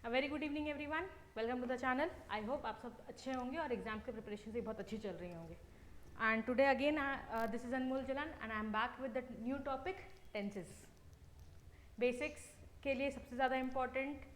A very good evening everyone, welcome to the channel. I hope आप सब अच्छे होंगे और एग्जाम के प्रिपरेशन से बहुत अच्छी चल रही होंगे। And today again this is Anmol Jalan and I am back with the new topic tenses. Basics के लिए सबसे ज़्यादा इंपॉर्टेंट,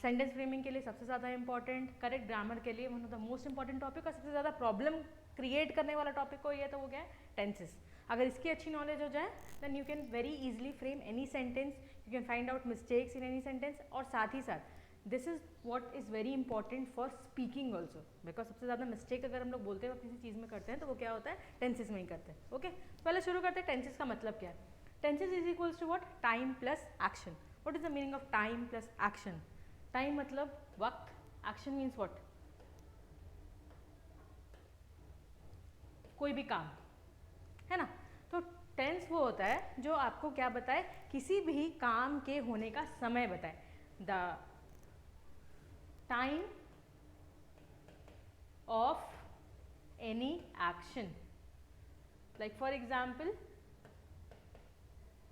सेंटेंस फ्रेमिंग के लिए सबसे ज़्यादा इंपॉर्टेंट, करेक्ट ग्रामर के लिए one of the most important topic और सबसे ज़्यादा प्रॉब्लम क्रिएट करने वाला टॉपिक कोई है तो वो क्या है, टेंसेस। अगर इसकी अच्छी नॉलेज हो जाए then you can very easily frame any sentence, you can find out mistakes in any sentence. और साथ ही साथ this is what is very important for speaking also, because सबसे ज़्यादा मिस्टेक अगर हम लोग बोलते हैं किसी चीज़ में करते हैं तो वो क्या होता है, टेंसेस में ही करते हैं। ओके, पहले शुरू करते हैं टेंसेस का मतलब क्या है। Tenses is equals to what, time plus action. What is the meaning of time plus action? Time मतलब वक्त, एक्शन मीन्स व्हाट, कोई भी काम, है ना। तो टेंस वो होता है जो आपको क्या बताए, किसी भी काम के होने का समय बताए। The time of any action. Like for example,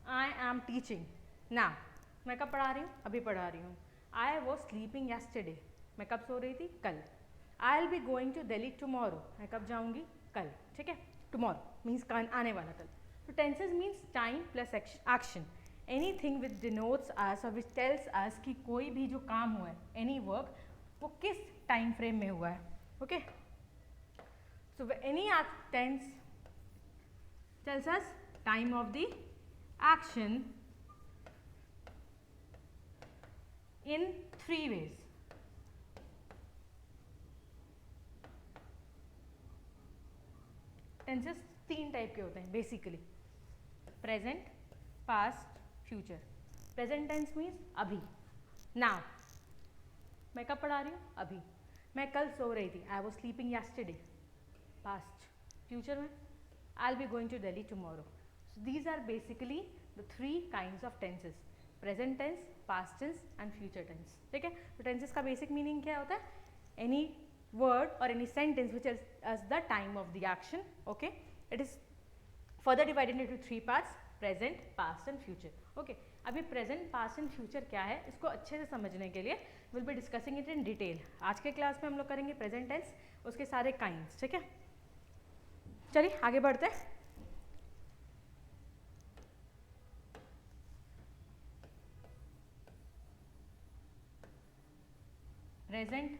I am teaching ना, मैं कब पढ़ा रही हूँ, अभी पढ़ा रही हूँ। आई वॉज स्लीपिंग येस्टरडे, मैं कब सो रही थी, कल। I will be going to Delhi tomorrow, मैं कब जाऊँगी, कल। ठीक है, टुमारो मीन्स आने वाला कल। तो tenses means time plus action. Anything which denotes us और विच टेल्स अस कि कोई भी जो काम हुआ है, एनी वर्क, वो किस टाइम फ्रेम में हुआ है। Okay, so any tense tells us time of the action in 3 ways. Tenses 3 type के होते हैं basically, present, past, future. Present tense means अभी, नाउ। मैं कब पढ़ा रही हूँ, अभी। मैं कल सो रही थी, I was sleeping yesterday, past. Future में, I will be going to Delhi tomorrow. So these are basically the 3 kinds of tenses: present tense, past tense and future tense. ठीक है, तो tenses का basic meaning क्या होता है, any word or any sentence which is as the time of the action. Okay, it is further divided into 3 parts: present, past and future. Okay, अभी present, past and future क्या है, इसको अच्छे से समझने के लिए we'll be discussing it in detail. आज के क्लास में हम लोग करेंगे present tense, उसके सारे kinds. ठीक है, चलिए आगे बढ़ते हैं। Present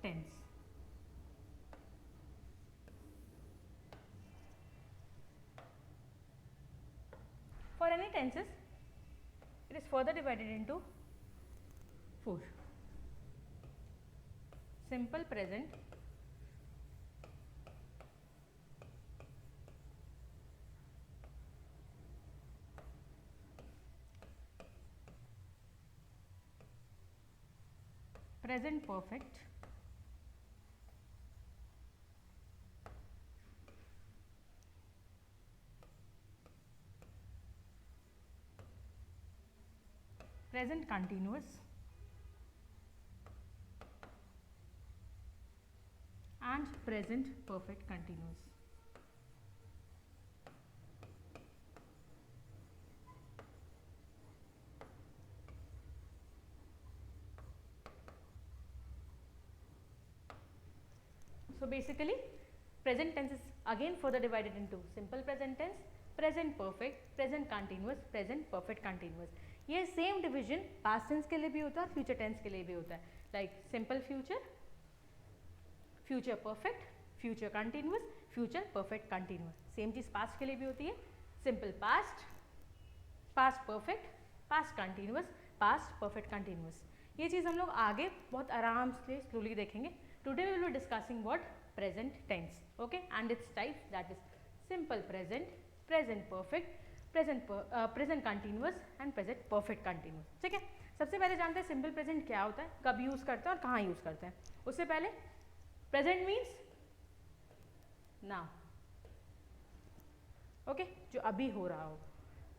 tense. For any tenses, it is further divided into 4. Simple present, present perfect, present continuous and present perfect continuous. So basically present tense is again further divided into simple present tense, present perfect, present continuous, present perfect continuous. ये same division past tense के लिए भी होता है और future tense के लिए भी होता है। Like simple future, future perfect, future continuous, future perfect continuous. Same चीज़ पास्ट के लिए भी होती है, simple past, past perfect, past continuous, past perfect continuous. ये चीज़ हम लोग आगे बहुत आराम से स्लोली देखेंगे। Today we will be discussing what, present tense. Okay, and its types, that is simple present, present perfect, present continuous and present perfect continuous. ठीक है, सबसे पहले जानते हैं सिंपल प्रेजेंट क्या होता है, कब यूज़ करते हैं और कहाँ यूज़ करते हैं। उससे पहले प्रेजेंट मीन्स नाउ। ओके, जो अभी हो रहा हो।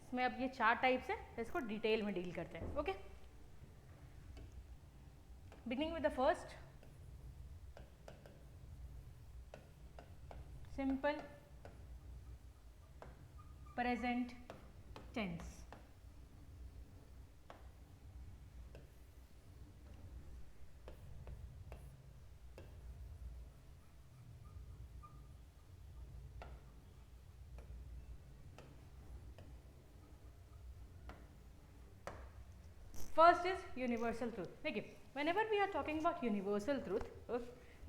इसमें अब ये 4 टाइप्स है, इसको डिटेल में डील करते हैं। Okay, beginning with the first, simple present tense. First is universal truth. देखिए whenever we are talking about universal truth,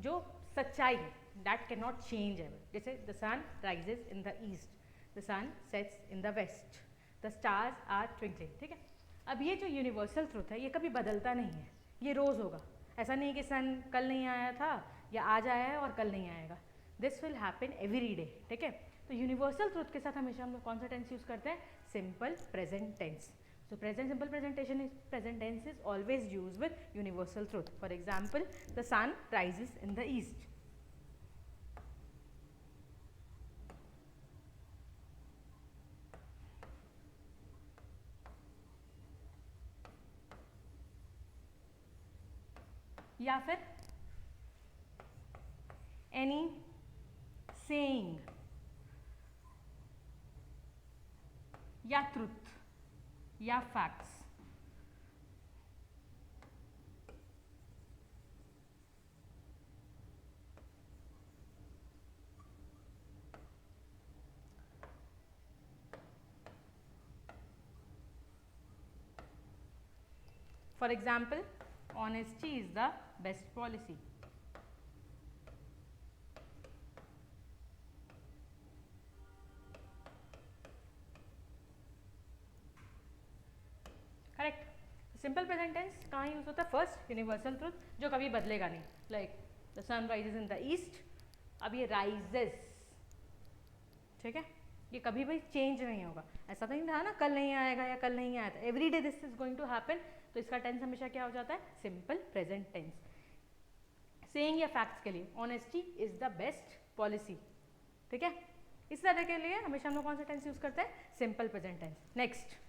जो सच्चाई है that cannot change ever. जैसे the sun rises in the east, the sun sets in the west, the stars are twinkling. ठीक है. अब ये जो यूनिवर्सल ट्रूथ है ये कभी बदलता नहीं है, ये रोज़ होगा. ऐसा नहीं कि सन कल नहीं आया था या आज आया है और कल नहीं आएगा. This will happen every day. ठीक है. तो यूनिवर्सल ट्रूथ के साथ हमेशा हम लोग कौन सा टेंस यूज़ करते हैं? Simple present tense. So present simple presentation is present tense is always used with universal truth. For example, the sun rises in the east. या फिर any saying या truth या facts. For example, honesty is the best policy. Correct. Simple present tense कहाँ use होता है? First universal truth जो कभी बदलेगा नहीं. Like the sun rises in the east. अब ये राइजेस, ठीक है, ये कभी भी चेंज नहीं होगा. ऐसा तो नहीं था ना कल नहीं आएगा या कल नहीं आया था. Every day this is going to happen. तो इसका टेंस हमेशा क्या हो जाता है? Simple present tense. सेइंग या फैक्ट्स के लिए honesty is the best policy. ठीक है. इस तरह के लिए हमेशा हम लोग कौन सा टेंस यूज करते हैं? Simple present tense. Next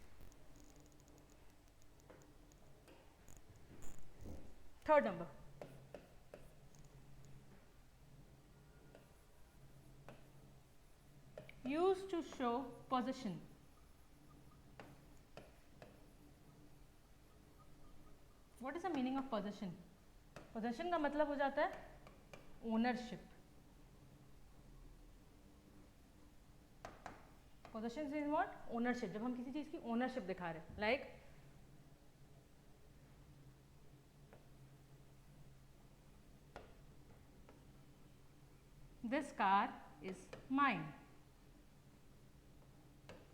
third number, use to show position. What is the meaning of position? Position का मतलब हो जाता है ownership. Position is what? Ownership. जब हम किसी चीज की ओनरशिप दिखा रहे हैं, like this car is mine.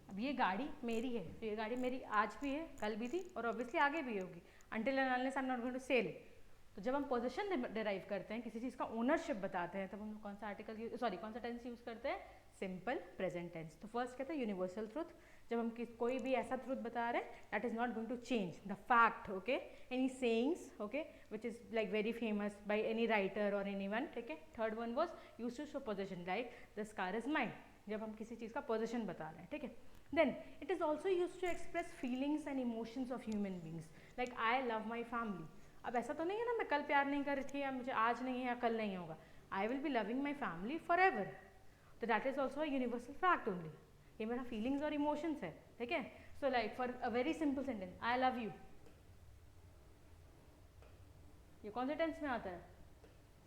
अब ये गाड़ी मेरी है, तो ये गाड़ी मेरी आज भी है, कल भी थी और ऑब्वियसली आगे भी होगी. until and unless I'm not going to sell it. तो जब हम पोजीशन डिराइव करते हैं, किसी चीज़ का ओनरशिप बताते हैं, तब हम कौन सा आर्टिकल कौन सा टेंस यूज़ करते हैं? Simple present tense. तो फर्स्ट कहते हैं यूनिवर्सल ट्रूथ. जब हम कोई भी ऐसा ट्रूथ बता रहे हैं that is not going to change the fact. Okay. Any sayings, okay, which is like very famous by any writer और एनी वन. ठीक है. Third one was use to show position, like this car is mine. जब हम किसी चीज़ का position बता रहे हैं. ठीक है. Then it is also used to express feelings and emotions of human beings. Like I love my family. अब ऐसा तो नहीं है ना मैं कल प्यार नहीं कर रही थी या मुझे आज नहीं है या कल नहीं होगा. I will be loving my family forever. तो that is also a universal fact only. ये मेरा feelings और emotions है. ठीक है. So like for a very simple sentence, I love you. ये कौन से टेंस में आता है?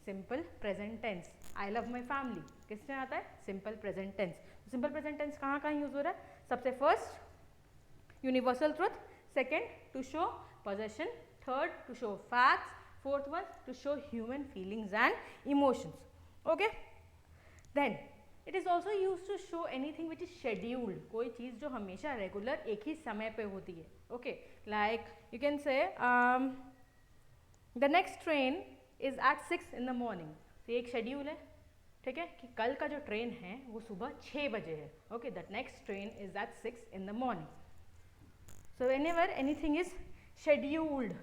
Simple present tense. I love my family किस में आता है? Simple present tense. Simple present tense कहाँ कहाँ यूज हो रहा है? सबसे first universal truth, second to show possession, third to show facts, fourth one to show human feelings and emotions. Okay. Then it is also use to show anything which is scheduled. कोई चीज़ जो हमेशा regular एक ही समय पे होती है. Okay. Like you can say the next train is at 6 in the morning. तो ये एक शेड्यूल है. ठीक है. कि कल का जो ट्रेन है वो सुबह 6 बजे है. Okay. That next train is at 6 in the morning. So whenever anything is scheduled,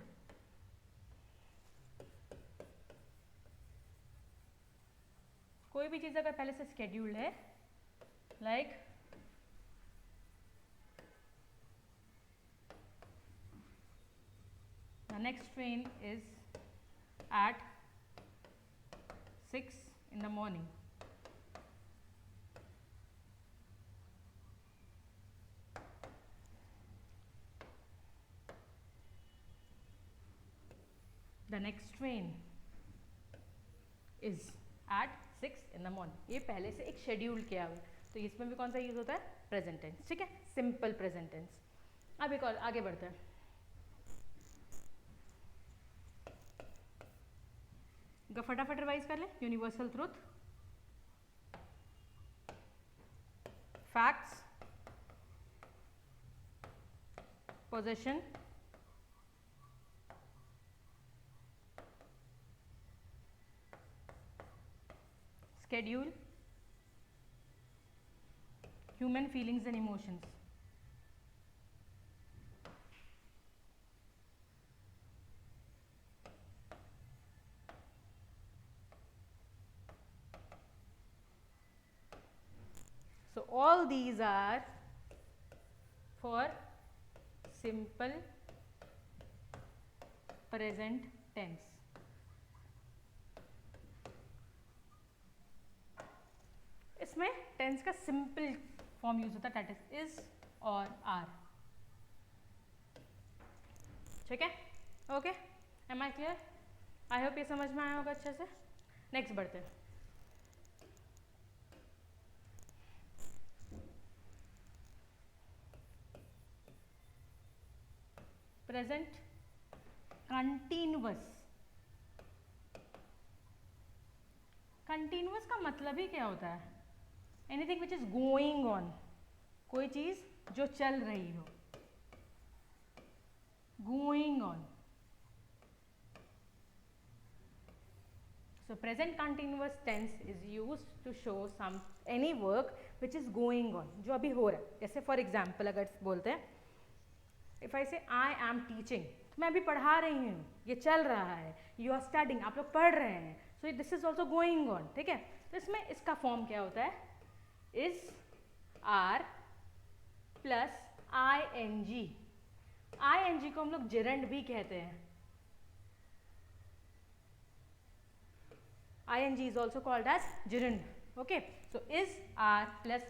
कोई भी चीज़ अगर पहले से scheduled है, like the next train is at 6 in the morning. The next train is at 6 in the morning. ये पहले से एक शेड्यूल किया हुआ है. तो इसमें भी कौन सा यूज होता है? Present tense. ठीक है. Simple present tense. अब एक और आगे बढ़ते हैं. फटाफट रिवाइज कर ले. Universal truth, facts, position, schedule, human feelings and emotions. So all these are for simple present tense. इसमें टेंस का सिंपल फॉर्म यूज होता है, दैट इज और आर. ठीक है, okay, am I clear? I hope ये समझ में आया होगा अच्छे से. नेक्स्ट बढ़ते हैं. Present continuous. कंटिन्यूअस का मतलब ही क्या होता है? Anything which is going on, कोई चीज जो चल रही हो, going on. So present continuous tense is used to show some any work which is going on, जो अभी हो रहा है. जैसे फॉर एग्जाम्पल अगर बोलते हैं, इफ आई से आई एम टीचिंग, मैं अभी पढ़ा रही हूँ, ये चल रहा है. यू आर स्टडिंग, आप लोग पढ़ रहे हैं. So this is also going on. ठीक है, तो इसमें इसका फॉर्म क्या होता है? Is are plus I N G. I N G को हम लोग जिरंड भी कहते हैं. ing is also called as gerund. Okay, so is, are plus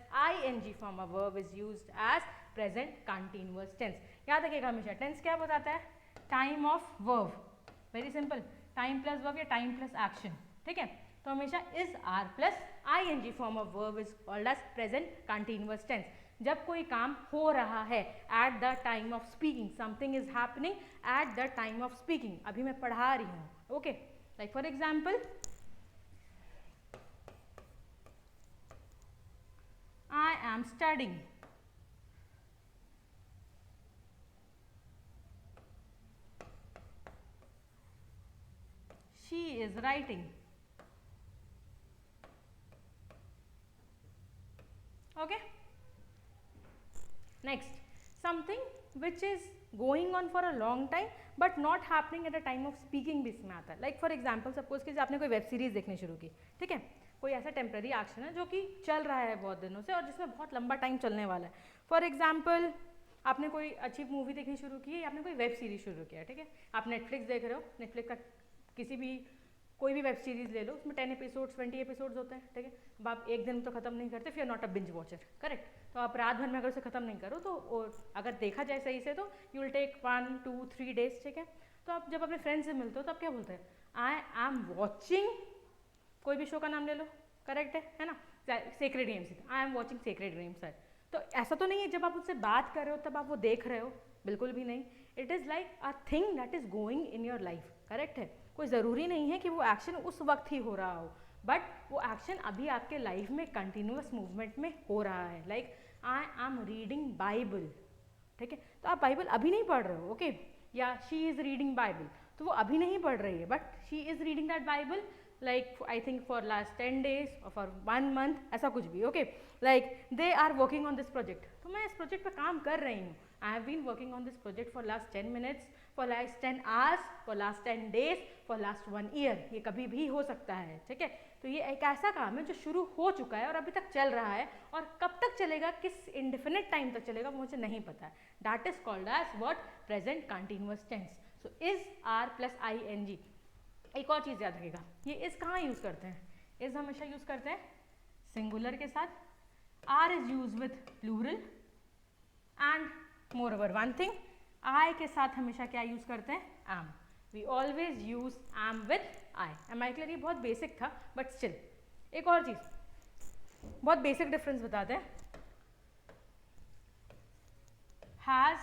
ing from a verb is used as present continuous tense. याद रखिएगा हमेशा tense क्या बताता है? Time of verb. Very simple, time plus verb या टाइम प्लस एक्शन. ठीक है, तो हमेशा is, are plus ing form of verb is called as present continuous tense. जब कोई काम हो रहा है, at the time of speaking, something is happening at the time of speaking. अभी मैं पढ़ा रही हूँ. Okay, like for example, I am studying. She is writing. Okay. Next, something which is going on for a long time but not happening at the time of speaking भी इसमें आता है. Like for example, suppose कि आपने कोई web series देखनी शुरू की. ठीक है, कोई ऐसा टेम्पररी एक्शन है जो कि चल रहा है बहुत दिनों से और जिसमें बहुत लंबा टाइम चलने वाला है. फॉर एग्जाम्पल, आपने कोई अच्छी मूवी देखनी शुरू की या आपने कोई वेब सीरीज शुरू किया. ठीक है, आप नेटफ्लिक्स देख रहे हो, नेटफ्लिक्स का किसी भी कोई भी वेब सीरीज ले लो, उसमें 10 एपिसोड्स 20 एपिसोड्स होते हैं. ठीक है, अब आप एक दिन में तो खत्म नहीं करते, फिर not a binge watcher. Correct, तो आप रात भर में अगर उसे खत्म नहीं करो तो अगर देखा जाए सही से तो यू विल टेक 1 2 3 डेज. ठीक है, तो आप जब अपने फ्रेंड से मिलते हो तो आप क्या बोलते हैं? आई एम वॉचिंग, कोई भी शो का नाम ले लो. करेक्ट है ना? Sacred games, I am watching sacred games है. तो ऐसा तो नहीं है जब आप उससे बात कर रहे हो तब आप वो देख रहे हो, बिल्कुल भी नहीं. It is like a thing that is going in your life. Correct है, कोई ज़रूरी नहीं है कि वो एक्शन उस वक्त ही हो रहा हो, बट वो एक्शन अभी आपके लाइफ में कंटिन्यूअस मूवमेंट में हो रहा है. Like I am reading Bible. ठीक है, तो आप बाइबल अभी नहीं पढ़ रहे हो. ओके, या शी इज़ रीडिंग बाइबल, तो वो अभी नहीं पढ़ रही है, but she is reading that Bible like I think for last 10 days or for 1 month, ऐसा कुछ भी. okay, like they are working on this project, तो मैं इस प्रोजेक्ट पे काम कर रही हूँ. I have been working on this project for last 10 minutes, for last 10 hours, for last 10 days, for last 1 year. ये कभी भी हो सकता है. ठीक है, तो ये एक ऐसा काम है जो शुरू हो चुका है और अभी तक चल रहा है, और कब तक चलेगा, किस इंडेफिनिट टाइम तक चलेगा, मुझे नहीं पता है. That is called as what? Present continuous tense. So is, are plus I N G. एक और चीज़ याद रखिएगा, ये इस कहाँ यूज़ करते हैं? इस हमेशा यूज़ करते हैं सिंगुलर के साथ. Are is use with plural, and more over one thing, I के साथ हमेशा क्या यूज़ करते हैं? Am. We always use am with I. Am I clear? ये बहुत बेसिक था, बट स्टिल एक और चीज़, बहुत बेसिक डिफरेंस बताते हैं. Has,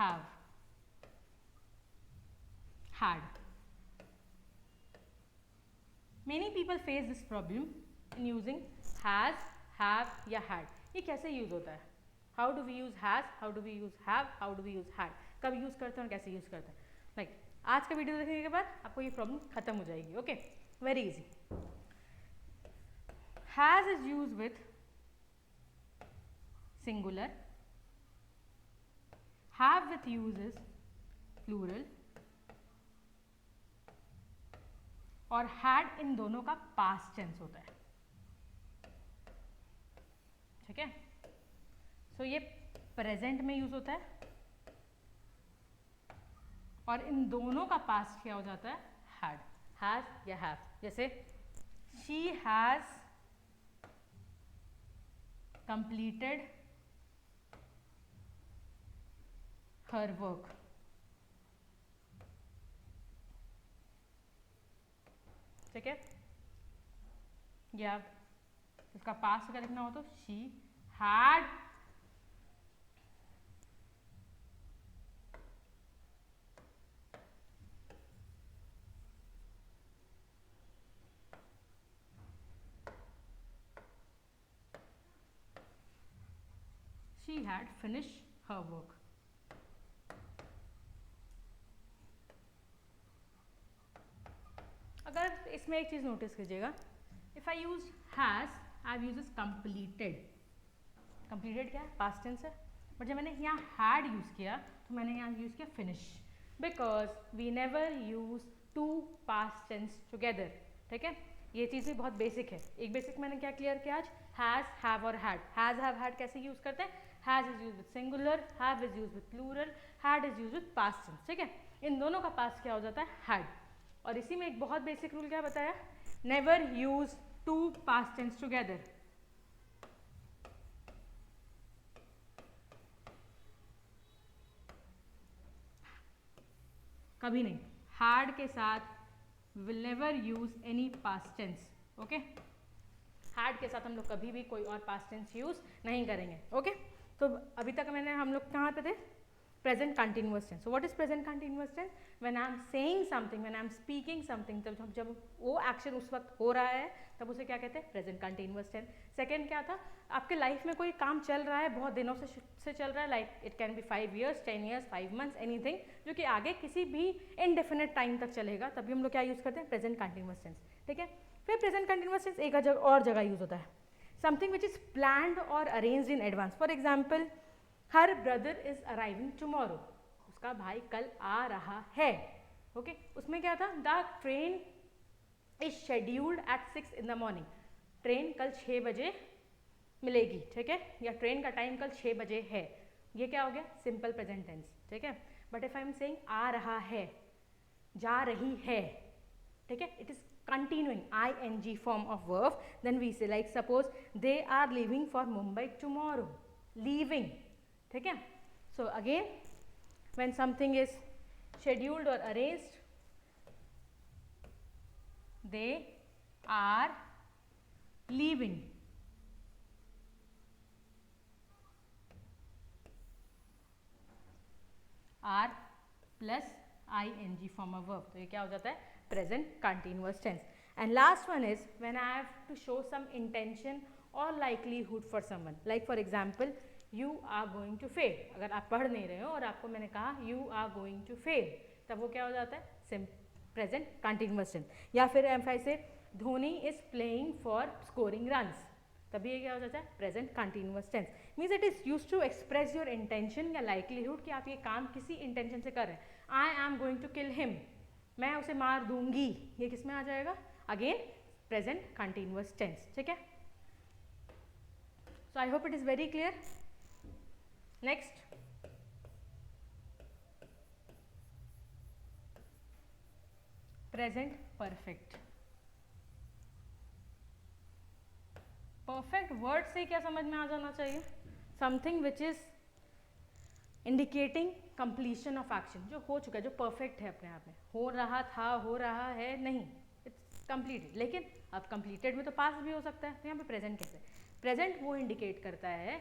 have, had. Many people face this problem in using has, have या हैड. ये कैसे यूज होता है? How do we use has, how do we use have, how do we use had, कब use करते हैं और कैसे यूज करते हैं. लाइक आज का वीडियो देखने के बाद आपको ये प्रॉब्लम खत्म हो जाएगी. Okay, very easy. Has is use with singular, have with use is plural और had इन दोनों का past tense होता है. ठीक है, सो ये प्रेजेंट में यूज होता है और इन दोनों का पास्ट क्या हो जाता है? had, has या have. जैसे she has completed her work. ठीक है, या इसका पास्ट अगर लिखना हो तो she had finished her work. अगर इसमें एक चीज नोटिस कीजिएगा, if I use has, I use completed. Completed क्या है? पास्ट टेंस है. बट जब मैंने यहाँ हैड यूज किया तो मैंने यहाँ यूज किया finish, because we never use two past tense together. ठीक है, ये चीज़ भी बहुत बेसिक है. एक बेसिक मैंने क्या क्लियर किया आज? हैज, हैव और हैड. हैज, हैव, हैड कैसे यूज करते हैं? Has is use with singular, have is use with plural, had is use with past tense. ठीक है, इन दोनों का पास्ट क्या हो जाता है? हैड. और इसी में एक बहुत बेसिक रूल क्या बताया? Never use two past tense together. कभी नहीं. हैड के साथ will never use any past tense. Okay, had के साथ हम लोग कभी भी कोई और पास्ट टेंस यूज नहीं करेंगे. ओके, तो अभी तक हम लोग कहाँ पे थे? Present continuous tense. So what is present continuous tense? When I am saying something, when I am speaking something, तब जब वो एक्शन उस वक्त हो रहा है तब उसे क्या कहते हैं? Present continuous tense. सेकंड क्या था? आपके लाइफ में कोई काम चल रहा है, बहुत दिनों से चल रहा है, like it can be 5 years, 10 years, 5 months, anything, जो कि आगे किसी भी इनडेफिनेट टाइम तक चलेगा, तभी हम लोग क्या यूज करते हैं? Present continuous tense. ठीक है, फिर प्रेजेंट कंटिन्यूअस टेंस एक और जगह यूज होता है. समथिंग विच इज प्लान्ड और arranged in advance. For example, her brother is arriving tomorrow. उसका भाई कल आ रहा है. ओके, उसमें क्या था? The train is scheduled at 6 in the morning. Train कल 6 बजे मिलेगी. ठीक है, या ट्रेन का टाइम कल 6 बजे है. ये क्या हो गया? Simple present tense. ठीक है, but if I am saying आ रहा है, जा रही है, ठीक है, it is continuing ing form of verb, then we say like suppose they are leaving for Mumbai tomorrow. Leaving. ठीक है, so again when something is scheduled or arranged, they are leaving. are plus ing form of verb. तो ये क्या हो जाता है? Present continuous tense. And last one is when I have to show some intention or likelihood for someone. Like for example, you are going to fail. अगर आप पढ़ नहीं रहे हो और आपको मैंने कहा you are going to fail, तब वो क्या हो जाता है? Present continuous tense. या फिर if I say Dhoni is playing for scoring runs, तभी ये क्या हो जाता है? Present continuous tense. Means it is used to express your intention या likelihood कि आप ये काम किसी intention से कर रहे हैं. I am going to kill him. मैं उसे मार दूंगी. ये किस में आ जाएगा? Again present continuous tense. ठीक है, so I hope it is very clear. Next, present perfect. Perfect word से क्या समझ में आ जाना चाहिए? Something which is indicating completion of action. जो हो चुका है, जो परफेक्ट है अपने आप में. हो रहा था, हो रहा है, नहीं, इट्स कंप्लीटेड. लेकिन अब कंप्लीटेड में तो पास्ट भी हो सकता है, तो यहाँ पे प्रेजेंट कैसे? प्रेजेंट वो इंडिकेट करता है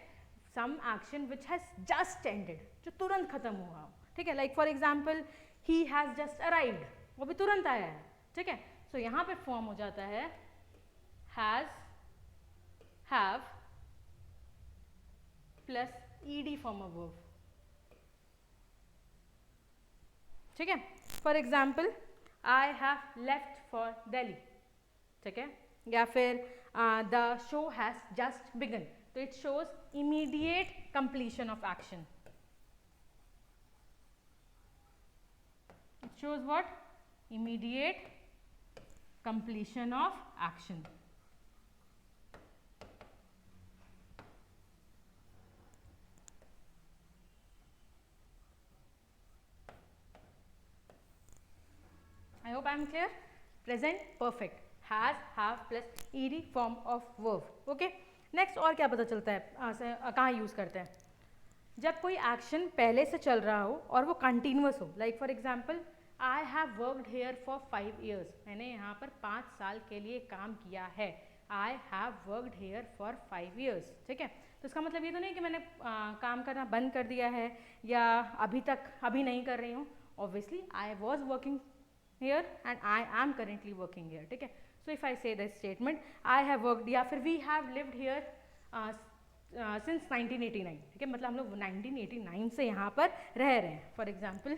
some action which has just ended, जो तुरंत खत्म हुआ. ठीक है, like for example he has just arrived, वो भी तुरंत आया है. ठीक है, सो यहाँ पे फॉर्म हो जाता है has, have plus ED form of verb. ठीक है, for example I have left for Delhi, ठीक है, या फिर the show has just begun, तो it shows immediate completion of action. It shows what? Immediate completion of action. I hope I am clear. Present perfect has, have plus ed form of verb. Okay. Next और क्या पता चलता है, कहाँ use करते हैं? जब कोई एक्शन पहले से चल रहा हो और वो कंटिन्यूस हो, like for example I have worked here for 5 years, मैंने यहाँ पर 5 साल के लिए काम किया है। आई have worked here for 5 years, ठीक है। तो इसका मतलब ये तो नहीं कि मैंने काम करना बंद कर दिया है या अभी नहीं कर रही हूँ। Obviously I was working here and I am currently working here, ठीक है। So if I say this statement I have worked, या फिर we have lived here since 1989, ठीक है, मतलब हम लोग 1989 से यहाँ पर रह रहे हैं। For example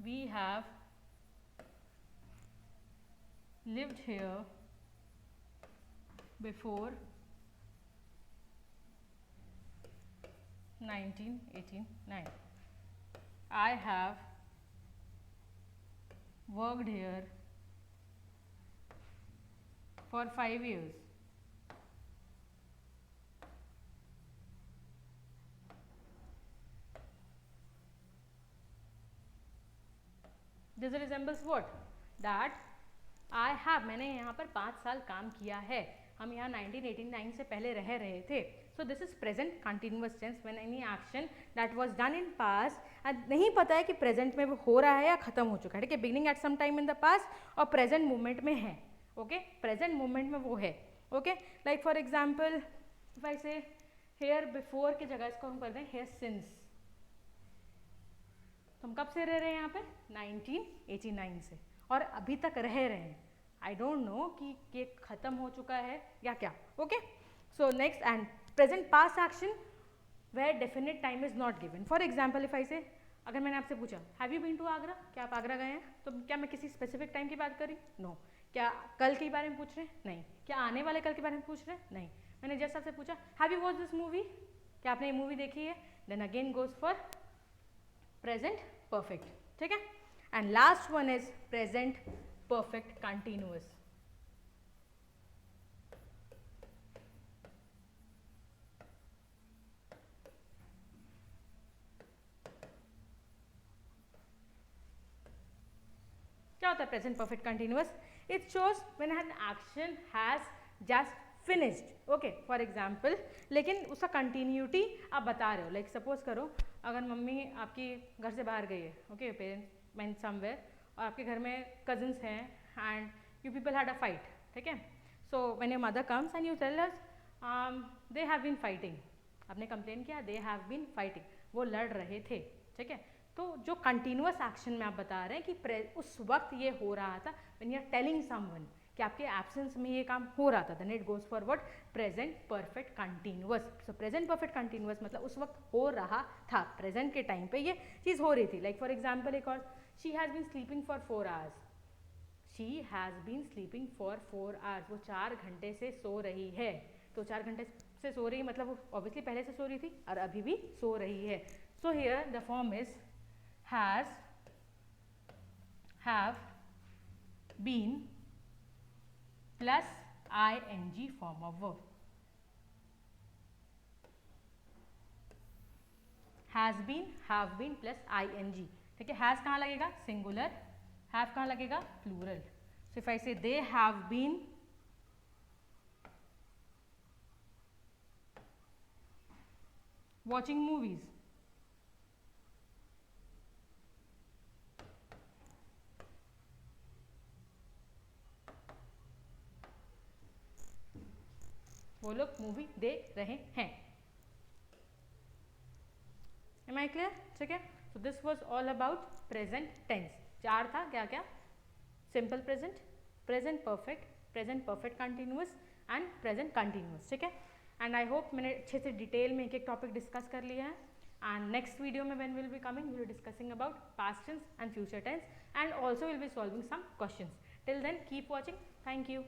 we have lived here before 1989. I have worked here for 5 years. This resembles what? That I have, मैंने यहाँ पर 5 साल काम किया है, हम यहाँ 1989 से पहले रह रहे थे। So this is present continuous tense when any action that was done in past, नहीं पता है कि present में वो हो रहा है या ख़त्म हो चुका है, ठीक है, beginning at some time in the past और present moment में है, okay, present moment में वो है, okay, like for example if I say here before की जगह इसको हम कर दें here since, तो हम कब से रह रहे हैं यहाँ पे? 1989 से, और अभी तक रह रहे हैं। आई डोंट नो कि ये खत्म हो चुका है या क्या, okay. So next, and present past action where definite time is not given. For example if I say, अगर मैंने आपसे पूछा have you been to Agra, क्या आप आगरा गए हैं, तो क्या मैं किसी स्पेसिफिक टाइम की बात करी? नो। क्या कल के बारे में पूछ रहे हैं? नहीं। क्या आने वाले कल के बारे में पूछ रहे हैं? नहीं। मैंने जस्ट आपसे पूछा have you watch this movie, क्या आपने ये मूवी देखी है, then again goes for present perfect, ठीक है। And last one is present perfect continuous. क्या होता है present perfect continuous? It shows when an action has just finished, okay, for example, लेकिन उसका कंटिन्यूटी आप बता रहे हो। लाइक सपोज करो अगर मम्मी आपकी घर से बाहर गई है, ओके, पेरेंट्स वेंट समवेयर, और आपके घर में कजिन्स हैं and you people had a fight, ठीक है। So when your mother comes and you tell us they have been fighting, आपने कंप्लेन किया दे हैव बीन फाइटिंग, वो लड़ रहे थे, ठीक है। तो जो कंटिन्यूअस एक्शन में आप बता रहे हैं कि उस वक्त ये हो रहा था, when you are telling someone कि आपके एब्सेंस में ये काम हो रहा था, then it goes for what? Present perfect continuous. So present perfect continuous मतलब उस वक्त हो रहा था, प्रेजेंट के टाइम पे ये चीज़ हो रही थी। लाइक फॉर एग्जाम्पल एक और, she has been sleeping for 4 hours, she has been sleeping for 4 hours, वो 4 घंटे से सो रही है। तो 4 घंटे से सो रही है मतलब वो ऑब्वियसली पहले से सो रही थी और अभी भी सो रही है। So here the form is has, have been plus ing form of verb. Has been, have been plus ing, ठीक है। हैज कहाँ लगेगा? सिंगुलर। हैव कहाँ लगेगा? Plural. So if I say they have been watching movies, वो लोग movie देख रहे हैं। Am I clear? ठीक है। So this was all about present tense. 4 था, क्या क्या? Simple present, present perfect, present perfect continuous and present continuous. ठीक है, एंड आई होप मैंने अच्छे से डिटेल में एक एक टॉपिक डिस्कस कर लिया है। एंड नेक्स्ट वीडियो में when will be coming, will be discussing about past tense and future tense, and also will be solving some questions. Till then keep watching, thank you.